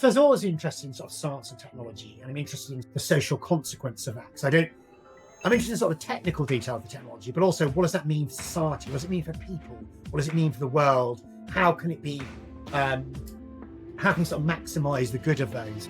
suppose I'm always interested in sort of science and technology, and I'm interested in the social consequence of that. So I'm interested in sort of the technical detail of the technology, but also what does that mean for society? What does it mean for people? What does it mean for the world? How can it be, how can we sort of maximize the good of those?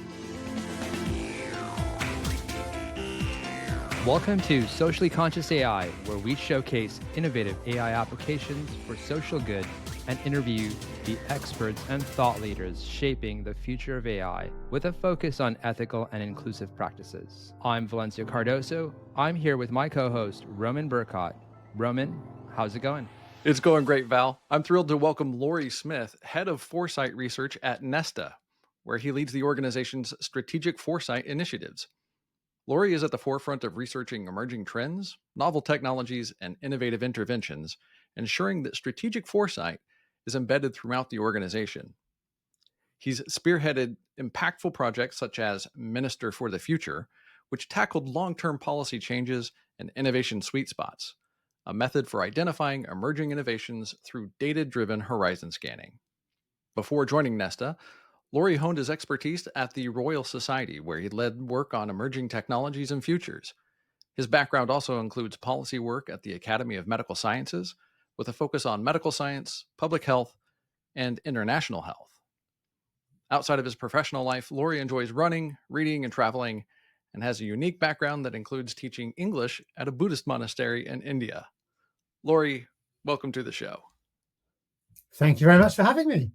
Welcome to Socially Conscious AI, where we showcase innovative AI applications for social good and interview the experts and thought leaders shaping the future of AI with a focus on ethical and inclusive practices. I'm Valencio Cardoso. I'm here with my co-host, Roman Bercot. Roman, how's it going? It's going great, Val. I'm thrilled to welcome Laurie Smith, head of Foresight Research at Nesta, where he leads the organization's strategic foresight initiatives. Laurie is at the forefront of researching emerging trends, novel technologies, and innovative interventions, ensuring that strategic foresight is embedded throughout the organization. He's spearheaded impactful projects such as Minister for the Future, which tackled long-term policy changes and innovation sweet spots, a method for identifying emerging innovations through data-driven horizon scanning. Before joining Nesta, Laurie honed his expertise at the Royal Society, where he led work on emerging technologies and futures. His background also includes policy work at the Academy of Medical Sciences, with a focus on medical science, public health, and international health. Outside of his professional life, Laurie enjoys running, reading, and traveling, and has a unique background that includes teaching English at a Buddhist monastery in India. Laurie, welcome to the show. Thank you very much for having me.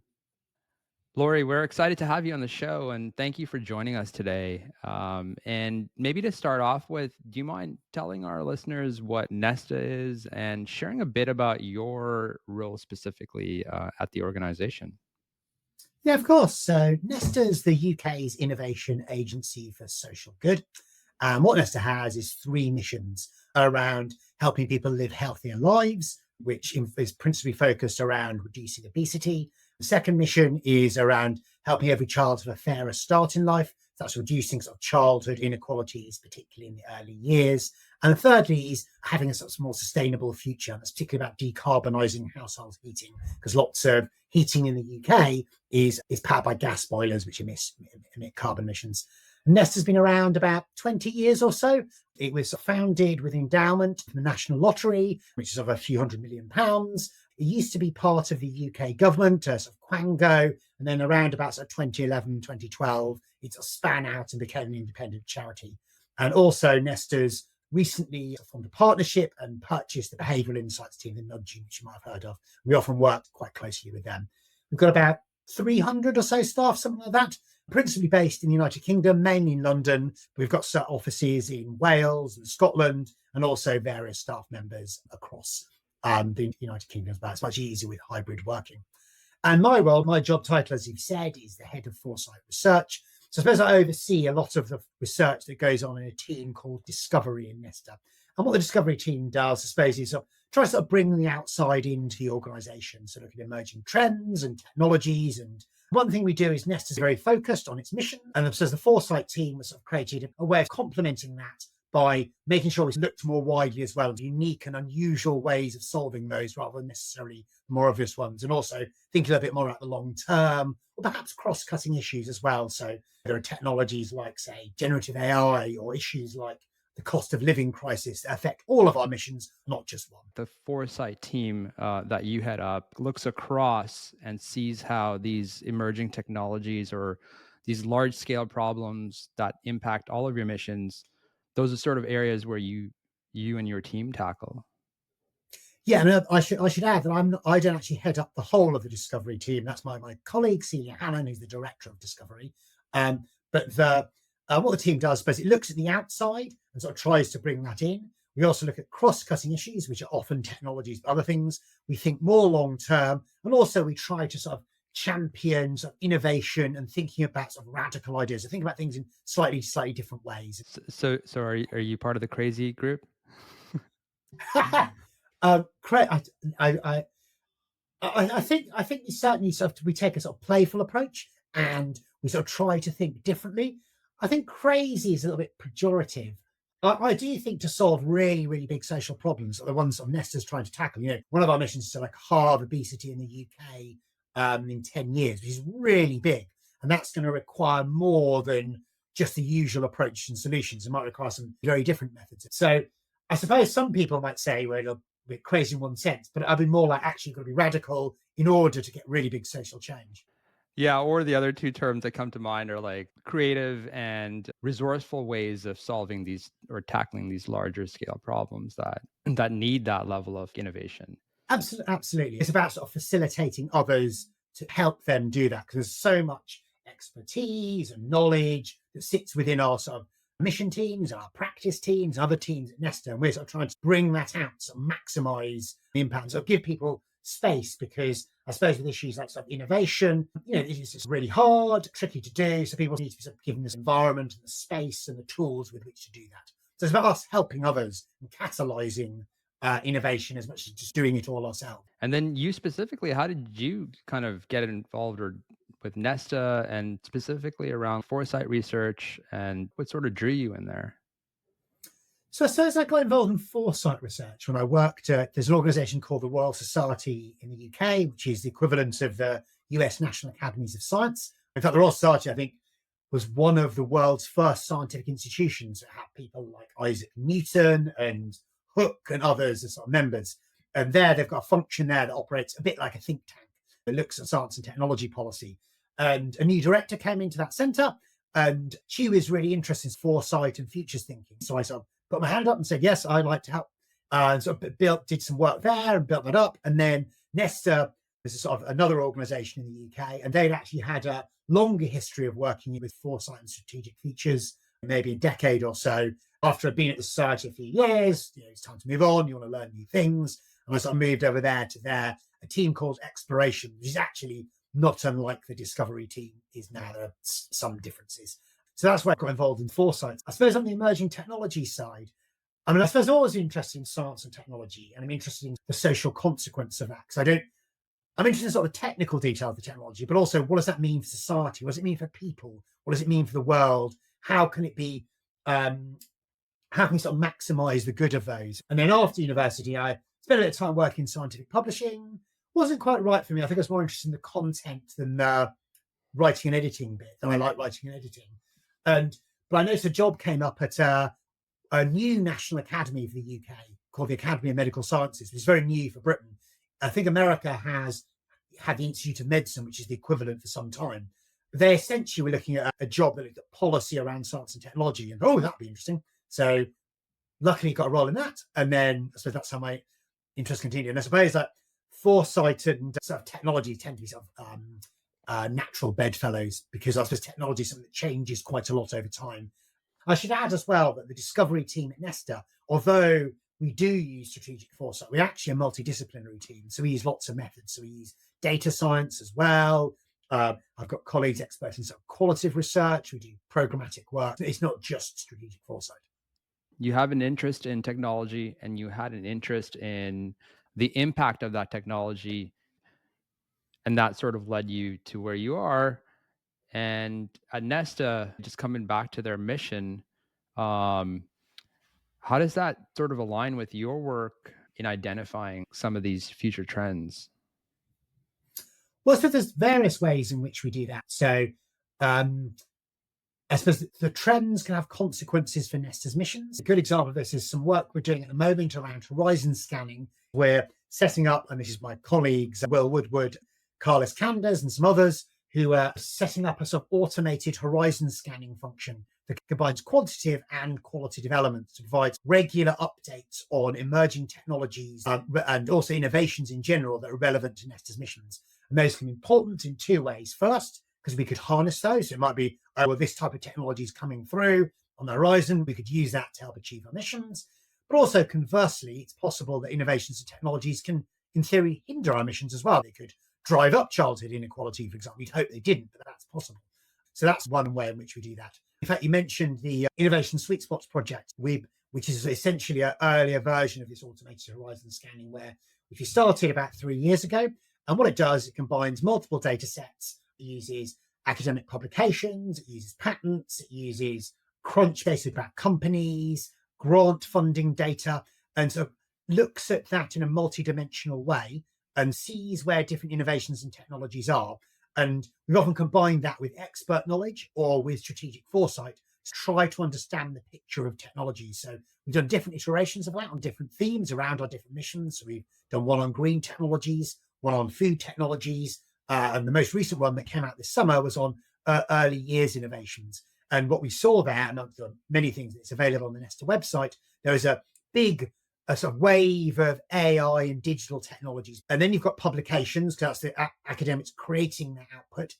Laurie, we're excited to have you on the show, and thank you for joining us today. And maybe to start off with, do you mind telling our listeners what Nesta is and sharing a bit about your role specifically at the organization? Yeah, of course. So Nesta is the UK's innovation agency for social good. What Nesta has is three missions around helping people live healthier lives, which is principally focused around reducing obesity. The second mission is around helping every child have a fairer start in life. That's reducing sort of childhood inequalities, particularly in the early years. And thirdly is having a sort of more sustainable future. That's particularly about decarbonising household heating, because lots of heating in the UK is powered by gas boilers, which emit carbon emissions. Nesta's been around about 20 years or so. It was founded with endowment from the National Lottery, which is of a few £100 million. It used to be part of the UK government, sort of Quango, and then around about sort of 2011, 2012, it sort of span out and became an independent charity. And also Nesta's recently formed a partnership and purchased the behavioural insights team, the nudging, which you might have heard of. We often work quite closely with them. We've got about 300 or so staff, something like that, principally based in the United Kingdom, mainly in London. We've got offices in Wales and Scotland, and also various staff members across the United Kingdom as well. It's much easier with hybrid working. And my role, my job title, as you've said, is the head of Foresight Research. So I suppose I oversee a lot of the research that goes on in a team called Discovery in Nesta. And what the Discovery team does, I suppose, is try to bring the outside into the organisation. So look at emerging trends and technologies. And one thing we do is Nesta is very focused on its mission. And so the Foresight team has created a way of complementing that by making sure we looked more widely as well, unique and unusual ways of solving those rather than necessarily more obvious ones. And also thinking a bit more about the long term, or perhaps cross-cutting issues as well. So there are technologies like, say, generative AI, or issues like the cost of living crisis that affect all of our missions, not just one. The Foresight team that you head up looks across and sees how these emerging technologies or these large-scale problems that impact all of your missions, those are sort of areas where you and your team tackle. Yeah, and I should add that I don't actually head up the whole of the Discovery team. That's my colleague Celia Hannon, who's the director of Discovery. But what the team does, is it looks at the outside and sort of tries to bring that in. We also look at cross-cutting issues, which are often technologies, but other things. We think more long-term, and also we try to sort of champion sort of innovation and thinking about sort of radical ideas. I think about things in slightly different ways. So are you part of the crazy group? I think we certainly we take a sort of playful approach, and we sort of try to think differently. I think crazy is a little bit pejorative. I do think to solve really, really big social problems, the ones that Nesta's trying to tackle. One of our missions is to halve obesity in the UK in 10 years, which is really big. And that's going to require more than just the usual approaches and solutions. It might require some very different methods. So I suppose some people might say, well, it'll be crazy in one sense, but I'd be more like actually got to be radical in order to get really big social change. Yeah, or the other two terms that come to mind are like creative and resourceful ways of solving these or tackling these larger scale problems that need that level of innovation. Absolutely. It's about sort of facilitating others to help them do that because there's so much expertise and knowledge that sits within our sort of mission teams, our practice teams, other teams at Nesta. And we're sort of trying to bring that out, sort of maximize the impact, so give people space because I suppose with issues like sort of innovation, it's just really hard, tricky to do. So people need to be sort of given this environment and the space and the tools with which to do that. So it's about us helping others and catalyzing innovation as much as just doing it all ourselves. And then you specifically, how did you kind of get involved with Nesta and specifically around Foresight Research, and what sort of drew you in there? So I suppose I got involved in Foresight Research when I worked at, there's an organisation called the Royal Society in the UK, which is the equivalent of the US National Academies of Science. In fact, the Royal Society, I think, was one of the world's first scientific institutions that had people like Isaac Newton and Hooke and others as sort of members. And there they've got a function there that operates a bit like a think tank that looks at science and technology policy. And a new director came into that centre and she was really interested in foresight and futures thinking. So I sort of put my hand up and said, yes, I'd like to help. And so did some work there and built that up. And then Nesta is a sort of another organisation in the UK, and they'd actually had a longer history of working with foresight and strategic features, maybe a decade or so. After I'd been at the society a few years, it's time to move on. You want to learn new things. And I sort of moved over there to a team called Exploration, which is actually not unlike the Discovery team is now. There are some differences. So that's where I got involved in foresight. I suppose on the emerging technology side, I suppose I'm always interested in science and technology, and I'm interested in the social consequence of that. Because I'm interested in sort of the technical detail of the technology, but also what does that mean for society? What does it mean for people? What does it mean for the world? How can it be, how can we sort of maximize the good of those? And then after university, I spent a bit of time working in scientific publishing. Wasn't quite right for me. I think I was more interested in the content than the writing and editing bit. And I like writing and editing. But I noticed a job came up at a new national academy for the UK called the Academy of Medical Sciences, which is very new for Britain. I think America has had the Institute of Medicine, which is the equivalent for some time. But they essentially were looking at a job that looked at policy around science and technology. And that'd be interesting. So luckily got a role in that. And then I suppose that's how my interest continued. And I suppose that foresight and sort of technology tend to be sort of natural bedfellows, because I suppose technology is something that changes quite a lot over time. I should add as well that the Discovery team at Nesta, although we do use strategic foresight, we're actually a multidisciplinary team. So we use lots of methods. So we use data science as well. I've got colleagues experts in sort of qualitative research. We do programmatic work. It's not just strategic foresight. You have an interest in technology, and you had an interest in the impact of that technology, and that sort of led you to where you are. And at Nesta, just coming back to their mission, how does that sort of align with your work in identifying some of these future trends? Well, so there's various ways in which we do that. So I suppose the trends can have consequences for Nesta's missions. A good example of this is some work we're doing at the moment around horizon scanning. We're setting up, and this is my colleagues, Will Woodward, Carlos Canders, and some others, who are setting up a sort of automated horizon scanning function that combines quantitative and qualitative elements to provide regular updates on emerging technologies and also innovations in general that are relevant to Nesta's missions. And those can be important in two ways. First, because we could harness those. So it might be, this type of technology is coming through on the horizon. We could use that to help achieve our missions. But also conversely, it's possible that innovations and technologies can, in theory, hinder our missions as well. They could drive up childhood inequality, for example. We'd hope they didn't, but that's possible. So that's one way in which we do that. In fact, you mentioned the Innovation Sweet Spots project, which is essentially an earlier version of this automated horizon scanning, which we started about 3 years ago. And what it does, it combines multiple data sets. It uses academic publications, it uses patents, it uses crunch data about companies, grant funding data, and so looks at that in a multidimensional way and sees where different innovations and technologies are, And we've often combined that with expert knowledge or with strategic foresight to try to understand the picture of technology. So we've done different iterations of that on different themes around our different missions. So we've done one on green technologies, one on food technologies, and the most recent one that came out this summer was on early years innovations. And what we saw there, and many things that's available on the Nesta website, there was a big sort of wave of AI and digital technologies. And then you've got publications, because that's the academics creating the output.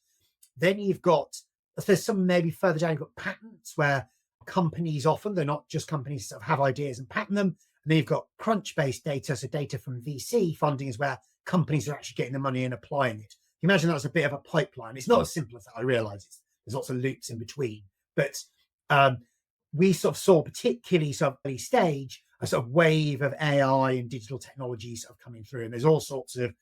Then you've got, there's some maybe further down, you've got patents where companies often, they're not just companies that have ideas and patent them. And then you've got crunch-based data, so data from VC funding is where companies are actually getting the money and applying it. You imagine that's a bit of a pipeline. It's not as simple as that, I realise. There's lots of loops in between. But we sort of saw, particularly sort of early stage, a sort of wave of AI and digital technologies sort of coming through. And there's all sorts of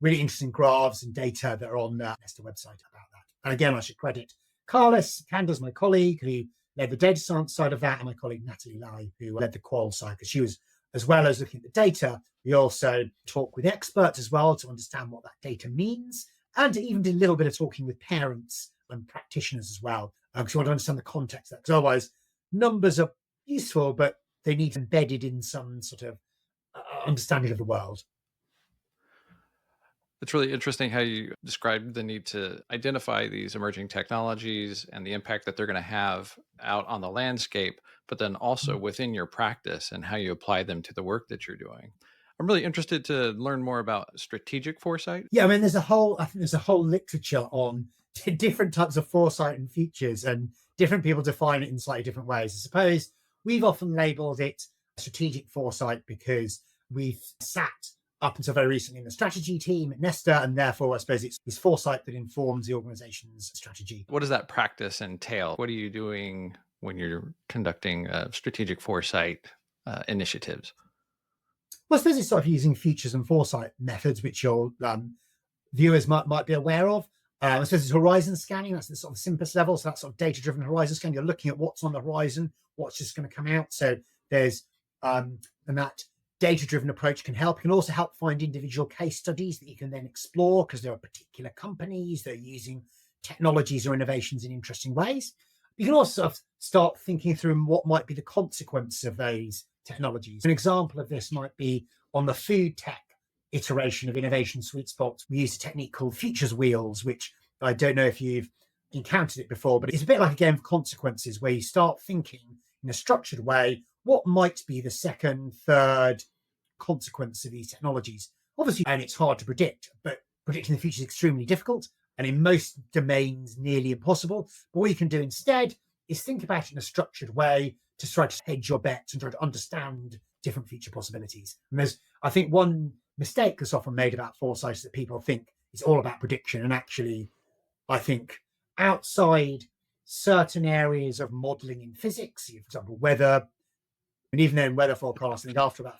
really interesting graphs and data that are on the Nesta website about that. And again, I should credit Carlos Canda's my colleague, who led the data science side of that, and my colleague Natalie Laurie, who led the qual side, because she was, as well as looking at the data, we also talk with experts as well to understand what that data means, and to even do a little bit of talking with parents and practitioners as well, because we want to understand the context of that. Because otherwise, numbers are useful, but they need embedded in some sort of understanding of the world. It's really interesting how you described the need to identify these emerging technologies and the impact that they're going to have out on the landscape, but then also within your practice and how you apply them to the work that you're doing. I'm really interested to learn more about strategic foresight. Yeah, I mean, I think there's a whole literature on different types of foresight and features, and different people define it in slightly different ways. I suppose we've often labeled it strategic foresight because we've sat up until very recently in the strategy team at Nesta, and therefore I suppose it's foresight that informs the organization's strategy. What does that practice entail? What are you doing when you're conducting strategic foresight initiatives? Well, I suppose it's sort of using features and foresight methods, which your viewers might be aware of. I suppose it's horizon scanning. That's the sort of simplest level. So that's sort of data-driven horizon scanning. You're looking at what's on the horizon, what's just going to come out. So there's, and that data-driven approach can help. It can also help find individual case studies that you can then explore, because there are particular companies that are using technologies or innovations in interesting ways. You can also sort of start thinking through what might be the consequence of those technologies. An example of this might be on the food tech iteration of innovation sweet spots. We use a technique called futures wheels, which I don't know if you've encountered it before, but it's a bit like a game of consequences, where you start thinking in a structured way, what might be the second, third consequence of these technologies? Obviously, and it's hard to predict, but predicting the future is extremely difficult, and in most domains, nearly impossible. But what you can do instead is think about it in a structured way to try to hedge your bets and try to understand different future possibilities. And there's, I think, one mistake that's often made about foresight is that people think it's all about prediction. And actually, I think outside certain areas of modeling in physics, for example, weather, and even then weather forecasting after about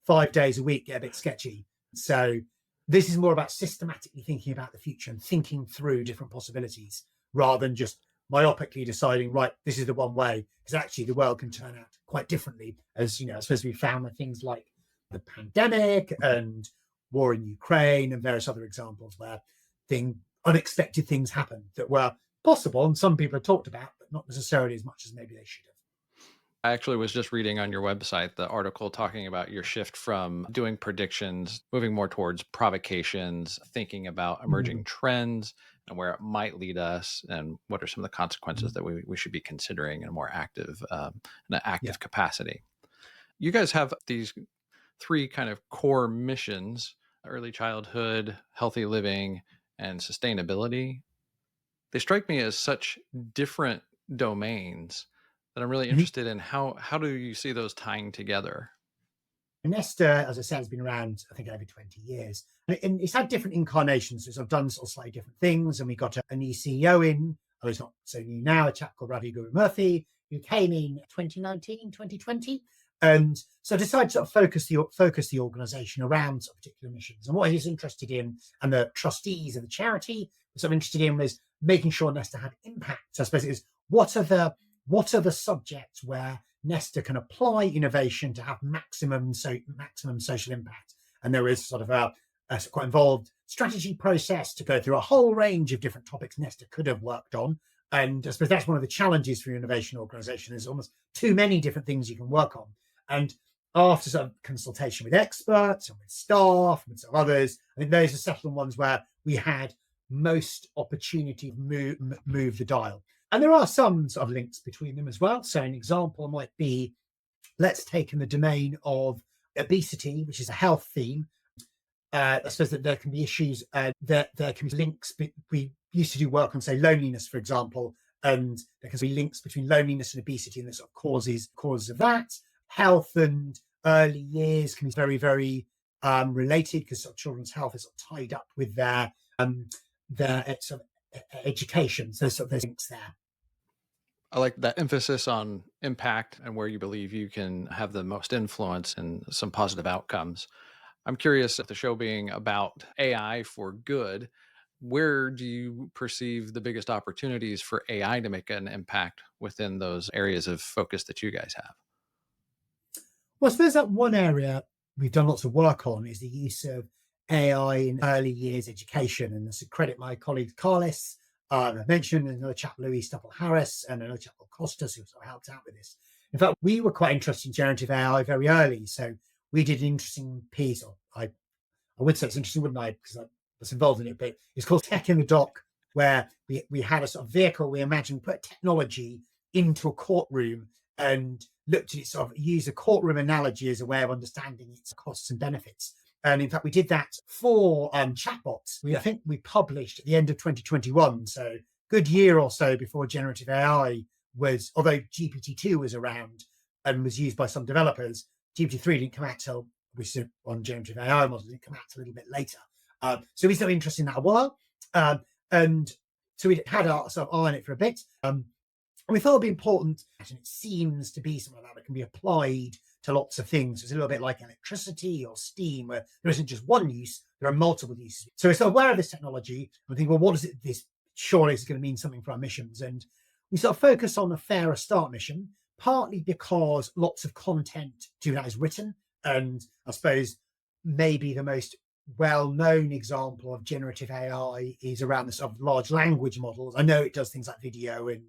5 days a week get a bit sketchy. So this is more about systematically thinking about the future and thinking through different possibilities, rather than just myopically deciding, right, this is the one way, because actually the world can turn out quite differently, as you know, I suppose we found with things like the pandemic and war in Ukraine and various other examples where unexpected things happen that were possible, and some people have talked about, but not necessarily as much as maybe they should have. I actually was just reading on your website the article talking about your shift from doing predictions, moving more towards provocations, thinking about emerging trends and where it might lead us, and what are some of the consequences that we should be considering in a more active, capacity. You guys have these 3 kind of core missions: early childhood, healthy living, and sustainability. They strike me as such different domains that I'm really interested in. How do you see those tying together? Nesta, as I said, has been around, I think, over 20 years. And it's had different incarnations. So I've done sort of slightly different things. And we got a new CEO in, although he's not so new now, a chap called Ravi Guru Murthy, who came in 2019, 2020. And so I decided to sort of focus the organization around sort of particular missions. And what he's interested in, and the trustees of the charity were sort of interested in, was making sure Nesta had impact. So I suppose it was, what are the subjects where Nesta can apply innovation to have maximum social impact? And there is sort of a quite involved strategy process to go through a whole range of different topics Nesta could have worked on. And I suppose that's one of the challenges for your innovation organization. There's almost too many different things you can work on. And after some consultation with experts and with staff and some others, I think those are settled ones where we had most opportunity to move the dial. And there are some sort of links between them as well. So an example might be, let's take in the domain of obesity, which is a health theme. I suppose that there can be issues, that there can be links. We used to do work on, say, loneliness, for example, and there can be links between loneliness and obesity and the sort of causes of that. Health and early years can be very, very related, because sort of children's health is sort of tied up with their sort of education. So sort of there's links there. I like that emphasis on impact and where you believe you can have the most influence and some positive outcomes. I'm curious, if the show being about AI for good, where do you perceive the biggest opportunities for AI to make an impact within those areas of focus that you guys have? Well, I suppose that one area we've done lots of work on is the use of AI in early years education. And to credit my colleague Carlis, I mentioned another chap, Louis Stapple-Harris, and another chap, Costas, who sort of helped out with this. In fact, we were quite interested in generative AI very early. So we did an interesting piece, or I would say it's interesting, wouldn't I? Because I was involved in it, but it's called Tech in the Dock, where we had a sort of vehicle we imagined put technology into a courtroom and looked at it, sort of use a courtroom analogy as a way of understanding its costs and benefits. And in fact, we did that for chatbots. I think we published at the end of 2021, so good year or so before generative AI was, although GPT-2 was around and was used by some developers, GPT-3 didn't come out till, which is on generative AI models, didn't come out a little bit later. So we started interested in that a while. And so we had our sort of eye on it for a bit. And we thought it'd be important, and it seems to be something that can be applied to lots of things. It's a little bit like electricity or steam, where there isn't just one use, there are multiple uses. So we're sort of aware of this technology. We think, well, what is it? This surely is going to mean something for our missions. And we sort of focus on a fairer start mission, partly because lots of content to that is written. And I suppose maybe the most well-known example of generative AI is around the sort of large language models. I know it does things like video and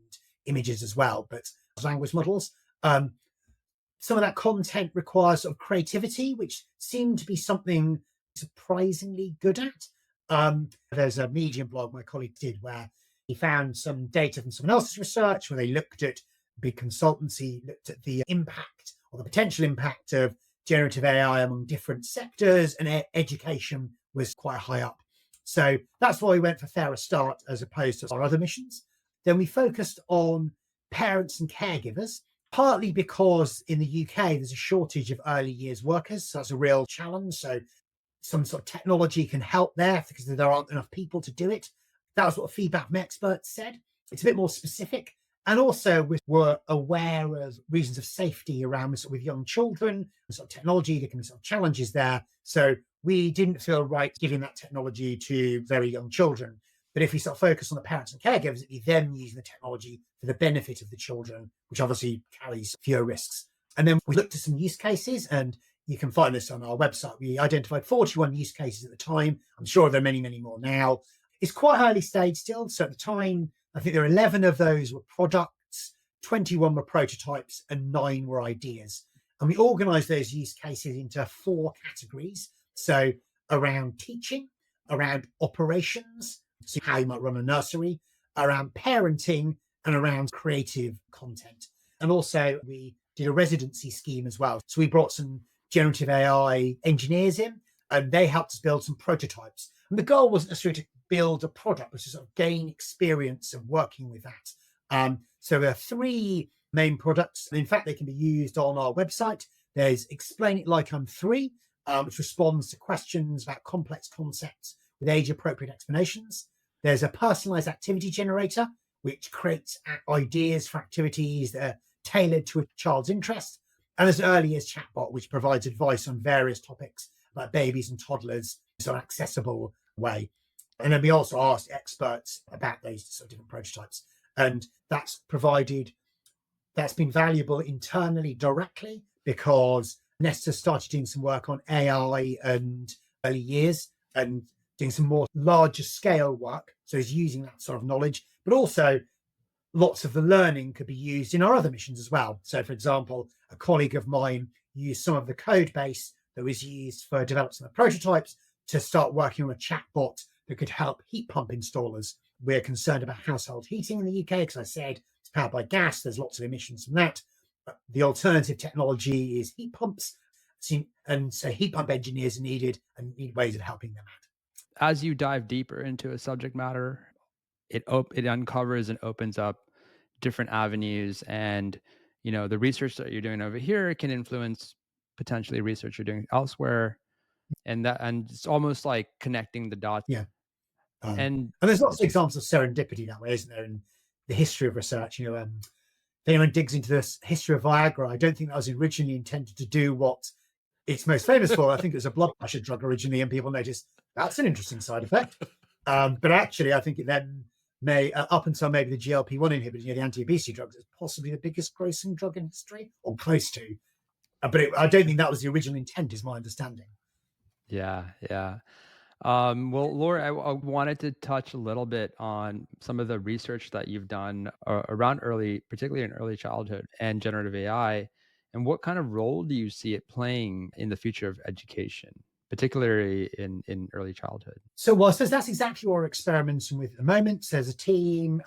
images as well, but language models. Some of that content requires sort of creativity, which seemed to be something surprisingly good at. There's a Medium blog my colleague did where he found some data from someone else's research where they looked at big consultancy, looked at the impact or the potential impact of generative AI among different sectors, and education was quite high up. So that's why we went for fairer start as opposed to our other missions. Then we focused on parents and caregivers, partly because in the UK, there's a shortage of early years workers. So that's a real challenge. So some sort of technology can help there because there aren't enough people to do it. That was what feedback from experts said. It's a bit more specific. And also we were aware of reasons of safety around with young children, sort of technology, there can be sort of challenges there. So we didn't feel right giving that technology to very young children. But if we sort of focus on the parents and caregivers, it'd be them using the technology for the benefit of the children, which obviously carries fewer risks. And then we looked at some use cases, and you can find this on our website. We identified 41 use cases at the time. I'm sure there are many, many more now. It's quite early stage still. So at the time, I think there were 11 of those were products, 21 were prototypes, and 9 were ideas. And we organized those use cases into 4 categories. So around teaching, around operations, so how you might run a nursery, around parenting, and around creative content. And also we did a residency scheme as well. So we brought some generative AI engineers in, and they helped us build some prototypes. And the goal wasn't necessarily to build a product, but to sort of gain experience of working with that. So there are 3 main products. And in fact, they can be used on our website. There's Explain It Like I'm 3, which responds to questions about complex concepts with age-appropriate explanations. There's a personalized activity generator, which creates ideas for activities that are tailored to a child's interest. And there's an early years chatbot, which provides advice on various topics about babies and toddlers in an accessible way. And then we also asked experts about those sort of different prototypes. And that's been valuable internally directly because Nesta started doing some work on AI and early years and doing some more larger scale work. So he's using that sort of knowledge, but also lots of the learning could be used in our other missions as well. So, for example, a colleague of mine used some of the code base that was used for developing the prototypes to start working on a chatbot that could help heat pump installers. We're concerned about household heating in the UK because I said it's powered by gas. There's lots of emissions from that. But the alternative technology is heat pumps. And so heat pump engineers are needed and need ways of helping them out. As you dive deeper into a subject matter, it uncovers and opens up different avenues, and the research that you're doing over here can influence potentially research you're doing elsewhere, and it's almost like connecting the dots. Yeah. And there's lots of examples of serendipity that way, isn't there, in the history of research? If anyone digs into the history of Viagra, I don't think that was originally intended to do what it's most famous for. I think it was a blood pressure drug originally, and people noticed that's an interesting side effect. But actually, I think it then may, up until maybe the GLP-1 inhibitor, the anti-obesity drugs, is possibly the biggest grossing drug in history, or close to. But I don't think that was the original intent, is my understanding. Yeah. Well, Laura, I wanted to touch a little bit on some of the research that you've done around particularly in early childhood and generative AI, and what kind of role do you see it playing in the future of education, particularly in early childhood? So, I suppose that's exactly what we're experimenting with at the moment. So there's a team,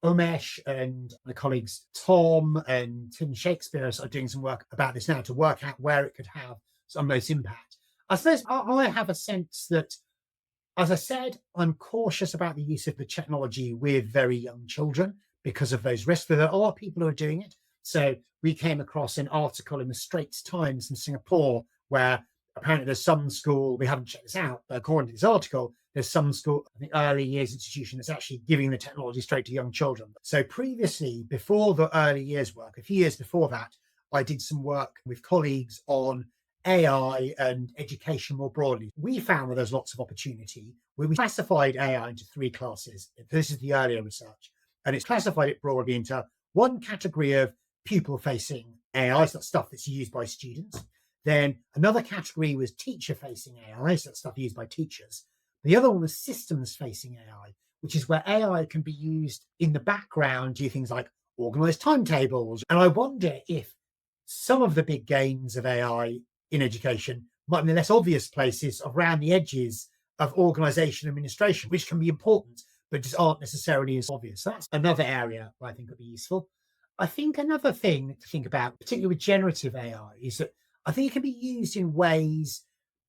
Umesh and my colleagues Tom and Tim Shakespeare are doing some work about this now to work out where it could have some most impact. I suppose I have a sense that, as I said, I'm cautious about the use of the technology with very young children because of those risks. But there are people who are doing it. So we came across an article in the Straits Times in Singapore where apparently there's some school, we haven't checked this out, but according to this article, there's some school, I think early years institution that's actually giving the technology straight to young children. So previously, before the early years work, a few years before that, I did some work with colleagues on AI and education more broadly. We found that there's lots of opportunity where we classified AI into three classes. This is the earlier research, and it's classified it broadly into one category of pupil-facing AI, so that's stuff that's used by students. Then another category was teacher-facing AI, so that's stuff used by teachers. The other one was systems-facing AI, which is where AI can be used in the background to do things like organize timetables. And I wonder if some of the big gains of AI in education might be in the less obvious places around the edges of organization administration, which can be important, but just aren't necessarily as obvious. So that's another area where I think would be useful. I think another thing to think about, particularly with generative AI, is that I think it can be used in ways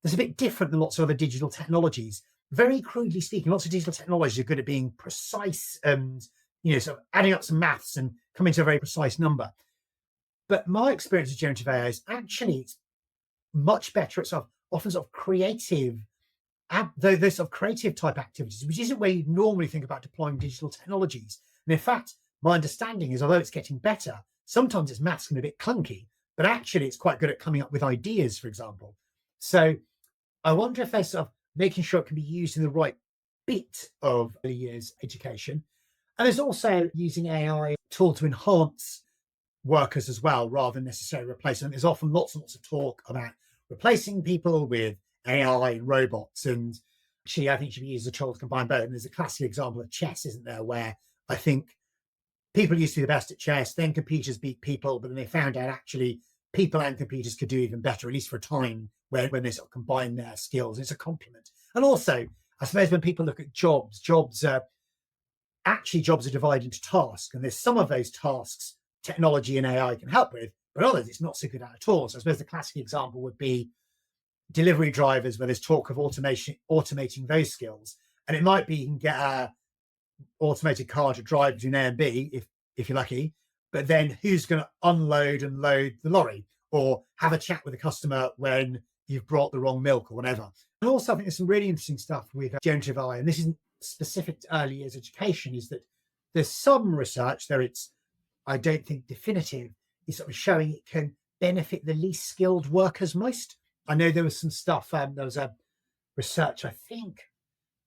that's a bit different than lots of other digital technologies. Very crudely speaking, lots of digital technologies are good at being precise and, sort of adding up some maths and coming to a very precise number. But my experience with generative AI is actually it's much better at often creative, those sort of creative type activities, which isn't where you'd normally think about deploying digital technologies. And in fact, my understanding is, although it's getting better, sometimes its maths can be a bit clunky, but actually it's quite good at coming up with ideas, for example. So I wonder if they're sort of making sure it can be used in the right bit of early years education. And there's also using AI tool to enhance workers as well, rather than necessarily replace them. There's often lots and lots of talk about replacing people with AI and robots. And actually, I think should be used as a tool to combine both. And there's a classic example of chess, isn't there, where I think people used to be the best at chess, then computers beat people, but then they found out actually people and computers could do even better, at least for a time, when they sort of combine their skills. It's a complement. And also, I suppose when people look at jobs are divided into tasks. And there's some of those tasks technology and AI can help with, but others it's not so good at all. So I suppose the classic example would be delivery drivers, where there's talk of automating those skills. And it might be you can get a automated car to drive between A and B if you're lucky, but then who's going to unload and load the lorry, or have a chat with a customer when you've brought the wrong milk or whatever. And also I think there's some really interesting stuff with generative AI, and this isn't specific to early years education, is that there's some research there, it's I don't think definitive, is sort of showing it can benefit the least skilled workers most. I know there was some stuff, there was a research, I think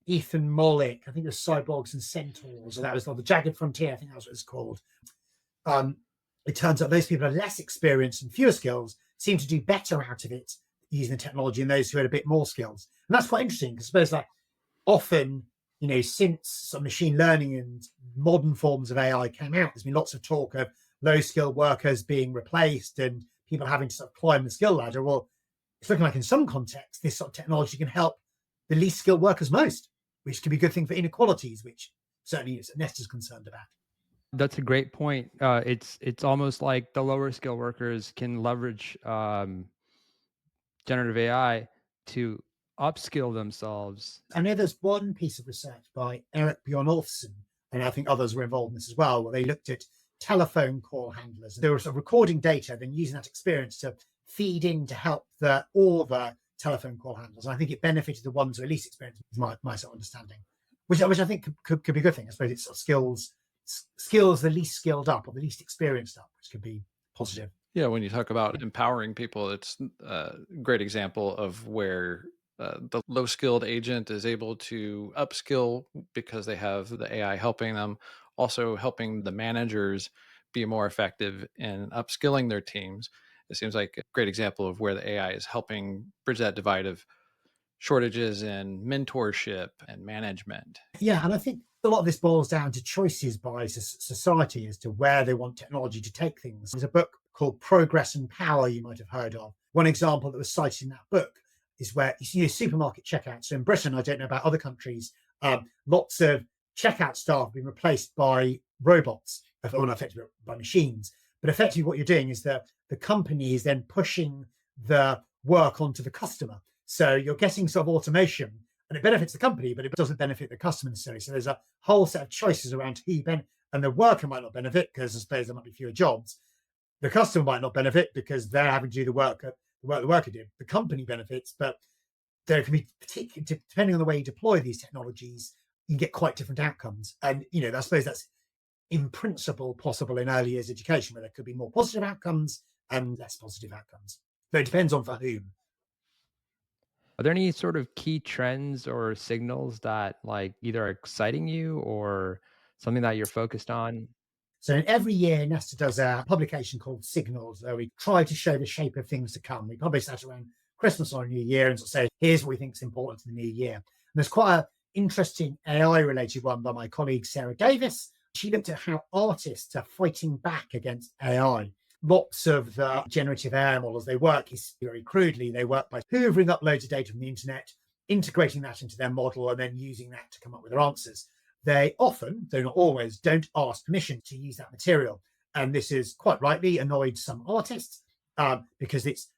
Ethan Mollick, I think it was Cyborgs and Centaurs, and that was on the Jagged Frontier, I think that's what it's called. It turns out those people are less experienced and fewer skills seem to do better out of it using the technology than those who had a bit more skills. And that's quite interesting, because I suppose often, since some machine learning and modern forms of AI came out, there's been lots of talk of low skilled workers being replaced and people having to sort of climb the skill ladder. Well, it's looking like in some contexts, this sort of technology can help the least skilled workers most, which can be a good thing for inequalities, which certainly Nesta's concerned about. That's a great point. It's almost like the lower skill workers can leverage generative AI to upskill themselves. I know there's one piece of research by Eric Bjornolfsson, and I think others were involved in this as well, where they looked at telephone call handlers. They were sort of recording data, then using that experience to feed in to help all the telephone call handlers. And I think it benefited the ones who are least experienced, is my sort of understanding, which I think could be a good thing. I suppose it's sort of skills the least skilled up or the least experienced up, which could be positive. Yeah, when you talk about empowering people, it's a great example of where the low skilled agent is able to upskill because they have the AI helping them, also helping the managers be more effective in upskilling their teams. It seems like a great example of where the AI is helping bridge that divide of shortages in mentorship and management. Yeah, and I think a lot of this boils down to choices by society as to where they want technology to take things. There's a book called Progress and Power you might have heard of. One example that was cited in that book is where you see supermarket checkouts. So in Britain, I don't know about other countries, lots of checkout staff have been replaced by robots, or not effectively by machines. But effectively what you're doing is that the company is then pushing the work onto the customer. So you're getting sort of automation, and it benefits the company, but it doesn't benefit the customer necessarily. So there's a whole set of choices around who and the worker might not benefit because I suppose there might be fewer jobs. The customer might not benefit because they're having to do the work the worker did. The company benefits, but there can be depending on the way you deploy these technologies, you get quite different outcomes. And I suppose that's in principle possible in early years education, where there could be more positive outcomes and less positive outcomes. But it depends on for whom. Are there any sort of key trends or signals that like either are exciting you or something that you're focused on? So every year, Nesta does a publication called Signals, where we try to show the shape of things to come. We publish that around Christmas or New Year and sort of say, here's what we think is important in the new year. And there's quite an interesting AI-related one by my colleague, Sarah Davis. She looked at how artists are fighting back against AI. Lots of the generative AI models, they work very crudely. They work by hoovering up loads of data from the internet, integrating that into their model, and then using that to come up with their answers. They often, though not always, don't ask permission to use that material. And this is quite rightly annoyed some artists because it's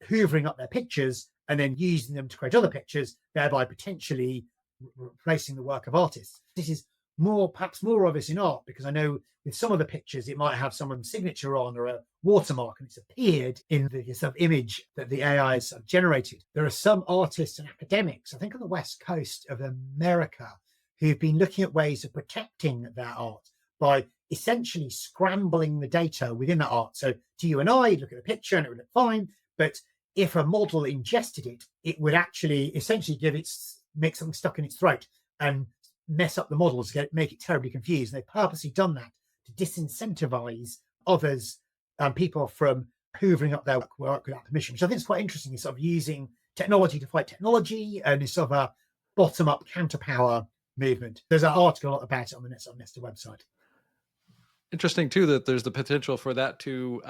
hoovering up their pictures and then using them to create other pictures, thereby potentially replacing the work of artists. This is perhaps more obvious in art, because I know with some of the pictures, it might have someone's signature on or a watermark, and it's appeared in the sort of image that the AI has sort of generated. There are some artists and academics, I think on the West Coast of America, who've been looking at ways of protecting their art by essentially scrambling the data within that art. So to you and I, look at the picture and it would look fine, but if a model ingested it, it would actually essentially make something stuck in its throat and mess up the models, make it terribly confused. And they've purposely done that to disincentivize others, people from hoovering up their work without permission, which I think is quite interesting. Is sort of using technology to fight technology, and it's sort of a bottom-up counterpower movement. There's an article about it on the Nesta website. Interesting too that there's the potential for that to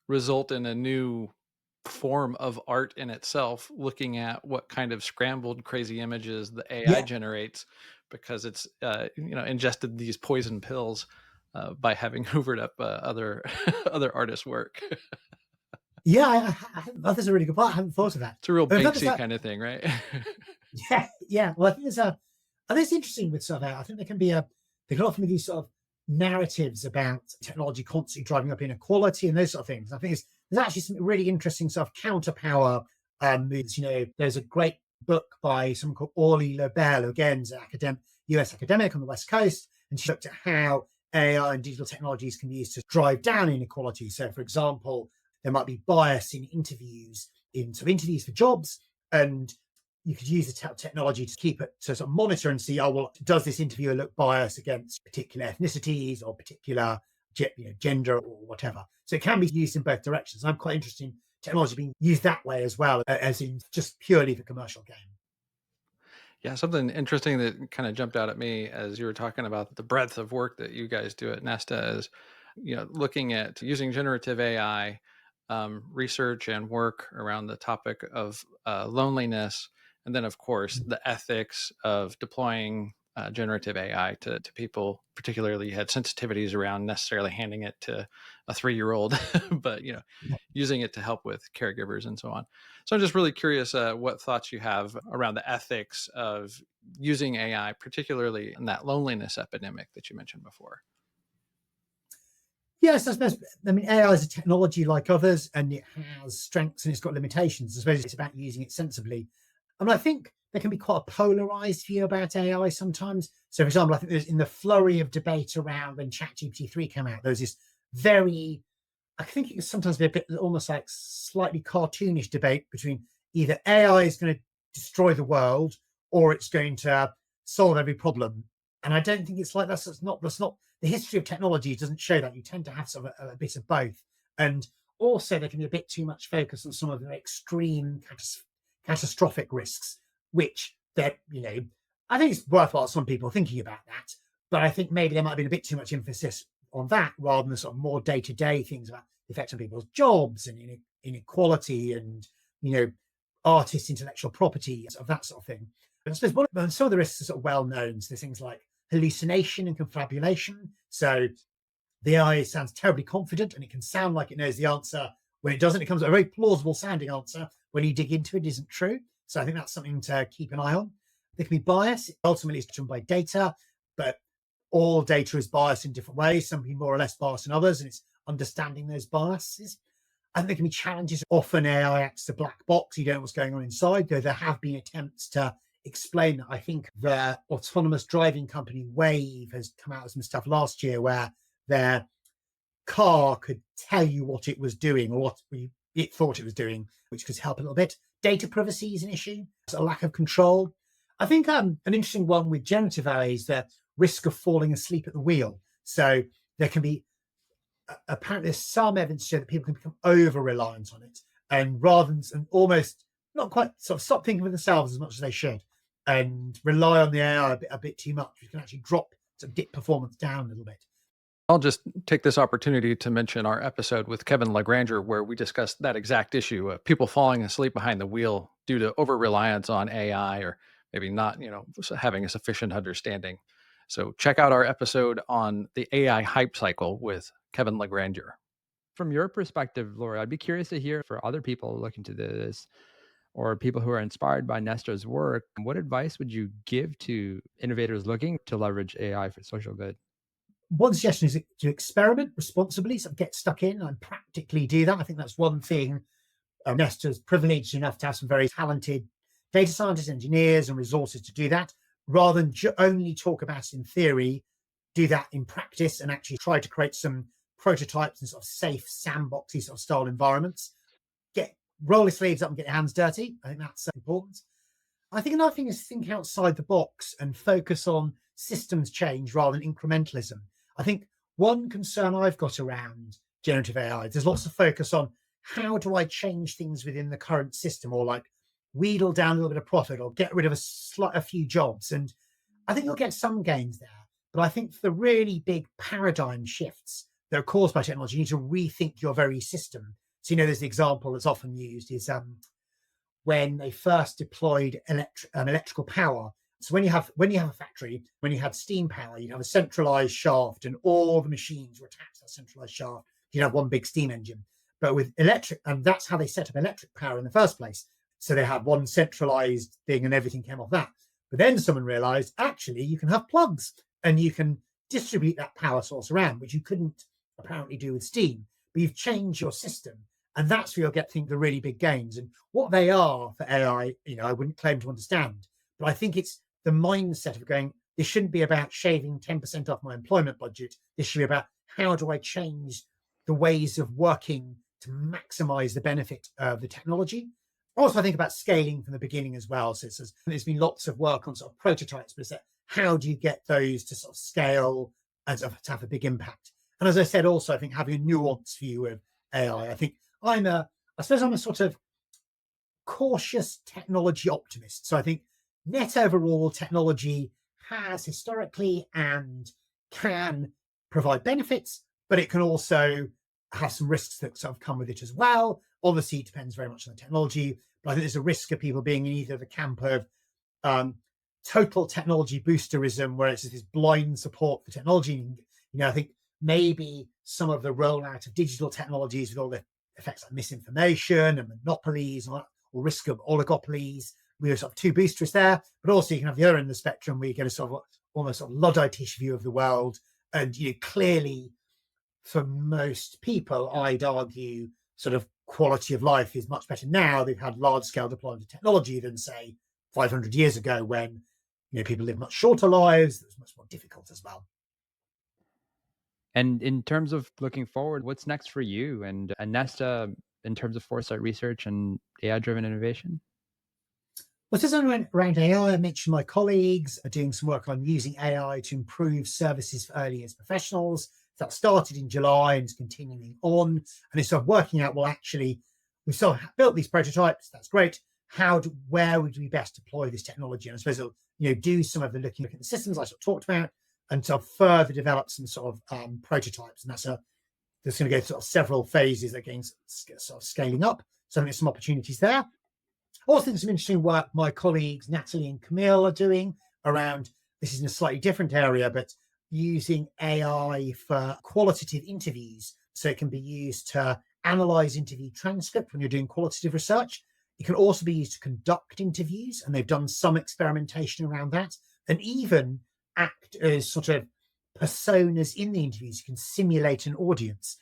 result in a new form of art in itself, looking at what kind of scrambled crazy images the AI generates because it's ingested these poison pills by having hoovered up other artists' work. That's a really good point. I hadn't thought of that. It's a real Banksy kind of thing, right? yeah. Well, I think it's interesting with sort of, I think there can often be these sort of narratives about technology constantly driving up inequality and those sort of things. I think there's actually some really interesting sort of counterpower moves. There's a great book by someone called Orly Lobel, who again is an US academic on the West Coast, and she looked at how AI and digital technologies can be used to drive down inequality. So, for example, there might be bias in interviews for jobs, and you could use the technology to keep it to sort of monitor and see, does this interviewer look biased against particular ethnicities or particular gender or whatever. So it can be used in both directions. I'm quite interested in technology being used that way as well, as in just purely for commercial gain. Yeah, something interesting that kind of jumped out at me as you were talking about the breadth of work that you guys do at Nesta is, looking at using generative AI research and work around the topic of loneliness, and then of course the ethics of deploying generative AI to people. Particularly, you had sensitivities around necessarily handing it to a 3-year-old, but using it to help with caregivers and so on. So I'm just really curious what thoughts you have around the ethics of using AI, particularly in that loneliness epidemic that you mentioned before. Yes, I suppose. I mean, AI is a technology like others, and it has strengths and it's got limitations. I suppose it's about using it sensibly. I mean, I think there can be quite a polarized view about AI sometimes. So, for example, I think there's in the flurry of debate around when ChatGPT 3 came out, there was this very, I think it can sometimes be a bit almost like slightly cartoonish debate between either AI is going to destroy the world or it's going to solve every problem. And I don't think it's like that. That's not the history of technology doesn't show that. You tend to have sort of a bit of both. And also there can be a bit too much focus on some of the extreme catastrophic risks, which I think it's worthwhile some people thinking about that. But I think maybe there might have been a bit too much emphasis on that rather than the sort of more day-to-day things about the effect on people's jobs and inequality and artists' intellectual property, of that sort of thing. But I suppose some of the risks are sort of well known. So there's things like hallucination and confabulation. So the AI sounds terribly confident and it can sound like it knows the answer when it doesn't. It comes a very plausible sounding answer when you dig into it isn't true. So I think that's something to keep an eye on. There can be bias. Ultimately, it's driven by data, but all data is biased in different ways. Some people more or less biased than others, and it's understanding those biases. I think there can be challenges. Often AI acts as a black box. You don't know what's going on inside, though there have been attempts to explain that. I think the autonomous driving company Wave has come out with some stuff last year where their car could tell you what it was doing or what it thought it was doing, which could help a little bit. Data privacy is an issue. It's a lack of control. I think an interesting one with generative AI is the risk of falling asleep at the wheel. So there can be apparently there's some evidence to show that people can become over reliant on it, and rather than and almost not quite sort of stop thinking for themselves as much as they should, and rely on the AI a bit too much, which can actually dip performance down a little bit. I'll just take this opportunity to mention our episode with Kevin LaGranger, where we discussed that exact issue of people falling asleep behind the wheel due to over reliance on AI or maybe not, having a sufficient understanding. So check out our episode on the AI hype cycle with Kevin LaGranger. From your perspective, Laura, I'd be curious to hear for other people looking to this or people who are inspired by Nesta's work, what advice would you give to innovators looking to leverage AI for social good? One suggestion is to experiment responsibly, so get stuck in and practically do that. I think that's one thing. Nesta's privileged enough to have some very talented data scientists, engineers, and resources to do that. Rather than only talk about it in theory, do that in practice and actually try to create some prototypes and sort of safe sandboxy sort of style environments. Roll your sleeves up and get your hands dirty. I think that's important. I think another thing is think outside the box and focus on systems change rather than incrementalism. I think one concern I've got around generative AI, there's lots of focus on how do I change things within the current system, or like wheedle down a little bit of profit or get rid of a few jobs. And I think you'll get some gains there. But I think for the really big paradigm shifts that are caused by technology, you need to rethink your very system. So, there's the example that's often used is when they first deployed electrical power. So when you have a factory, when you had steam power, you'd have a centralized shaft and all the machines were attached to that centralized shaft. You'd have one big steam engine. But with electric, and that's how they set up electric power in the first place. So they had one centralized thing and everything came off that. But then someone realized, actually, you can have plugs and you can distribute that power source around, which you couldn't apparently do with steam. But you've changed your system. And that's where you'll get the really big gains. And what they are for AI, I wouldn't claim to understand. But I think it's the mindset of going, this shouldn't be about shaving 10% off my employment budget. This should be about how do I change the ways of working to maximize the benefit of the technology. Also, I think about scaling from the beginning as well. So there's been lots of work on sort of prototypes, but how do you get those to sort of scale and to have a big impact? And as I said, also, I think having a nuanced view of AI, I suppose I'm a sort of cautious technology optimist. So I think net overall, technology has historically and can provide benefits, but it can also have some risks that sort of come with it as well. Obviously, it depends very much on the technology, but I think there's a risk of people being in either the camp of total technology boosterism, where it's this blind support for technology. I think maybe some of the rollout of digital technologies with all the effects like misinformation and monopolies or risk of oligopolies, we are sort of too boisterous there. But also you can have the other end of the spectrum where you get a sort of almost sort of Luddite-ish view of the world. And clearly for most people, I'd argue sort of quality of life is much better now. They've had large-scale deployment of technology than, say, 500 years ago when people live much shorter lives. It was much more difficult as well. And in terms of looking forward, what's next for you and Nesta in terms of Foresight Research and AI-driven innovation? Well, since I went around AI, I mentioned my colleagues are doing some work on using AI to improve services for early years professionals. That started in July and is continuing on. And it's sort of working out, well, actually, we've sort of built these prototypes. That's great. Where would we best deploy this technology? And I suppose it'll, do some of the looking at the systems I sort of talked about and sort of further develop some sort of prototypes. And that's going to go sort of several phases against sort of scaling up. So I think there's some opportunities there. Also, there's some interesting work my colleagues Natalie and Camille are doing around, this is in a slightly different area, but using AI for qualitative interviews. So it can be used to analyze interview transcript when you're doing qualitative research. It can also be used to conduct interviews, and they've done some experimentation around that, and even act as sort of personas in the interviews. You can simulate an audience.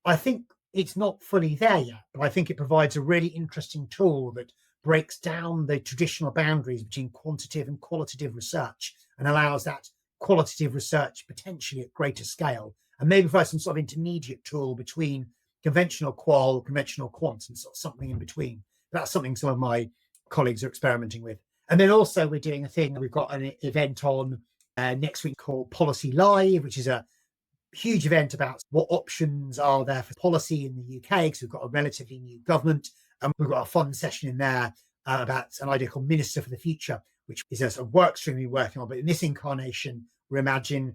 I think it's not fully there yet, but I think it provides a really interesting tool that breaks down the traditional boundaries between quantitative and qualitative research and allows that qualitative research potentially at greater scale, and maybe provide some sort of intermediate tool between conventional quant, and sort of something in between. That's something some of my colleagues are experimenting with. And then also we're doing a thing, we've got an event on next week called Policy Live, which is a huge event about what options are there for policy in the UK, because we've got a relatively new government. And we've got a fun session in there about an idea called Minister for the Future, which is a sort of work stream we're working on. But in this incarnation, we're managing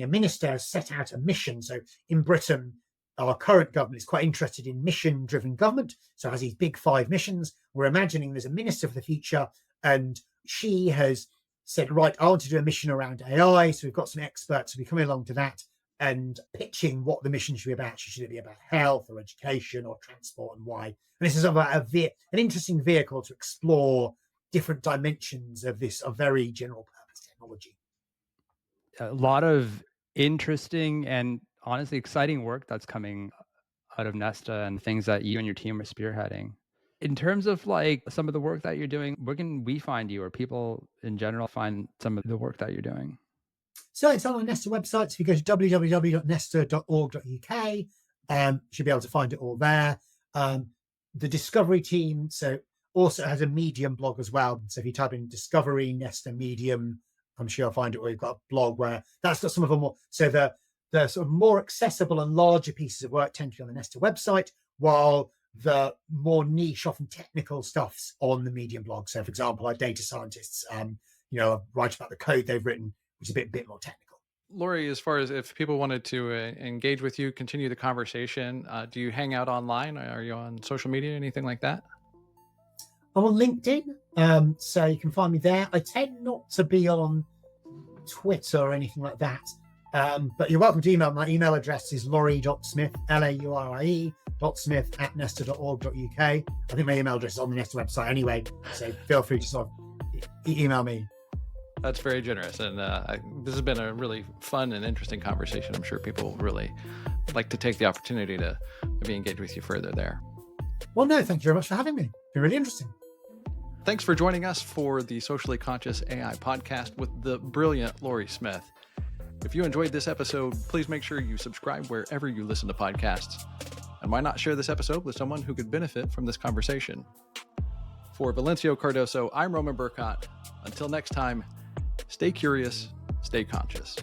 a minister has set out a mission. So in Britain, our current government is quite interested in mission-driven government. So it has these big 5 missions. We're imagining there's a Minister for the Future, and she has said, right, I want to do a mission around AI. So we've got some experts who will be coming along to that and pitching what the mission should be about. Should it be about health or education or transport, and why? And this is about an interesting vehicle to explore different dimensions of this very general purpose technology. A lot of interesting and honestly exciting work that's coming out of Nesta and things that you and your team are spearheading. In terms of like some of the work that you're doing, where can we find you, or people in general find some of the work that you're doing? So it's on the Nesta website. So if you go to www.nesta.org.uk, you should be able to find it all there. The Discovery team also has a Medium blog as well. So if you type in Discovery, Nesta, Medium, I'm sure you'll find it. Or you've got a blog where that's got some of them more. So the sort of more accessible and larger pieces of work tend to be on the Nesta website, while the more niche, often technical stuff's on the Medium blog. So, for example, our data scientists, write about the code they've written, which is a bit more technical. Laurie, as far as if people wanted to engage with you, continue the conversation, do you hang out online? Are you on social media, anything like that? I'm on LinkedIn, so you can find me there. I tend not to be on Twitter or anything like that, but you're welcome to email. My email address is laurie.smith, laurie.smith@nesta.org.uk. I think my email address is on the Nesta website anyway, so feel free to sort of email me. That's very generous. And this has been a really fun and interesting conversation. I'm sure people will really like to take the opportunity to maybe engage with you further there. Well, no, thank you very much for having me. It's been really interesting. Thanks for joining us for the Socially Conscious AI podcast with the brilliant Laurie Smith. If you enjoyed this episode, please make sure you subscribe wherever you listen to podcasts. And why not share this episode with someone who could benefit from this conversation? For Valencio Cardoso, I'm Roman Bercot. Until next time, stay curious, stay conscious.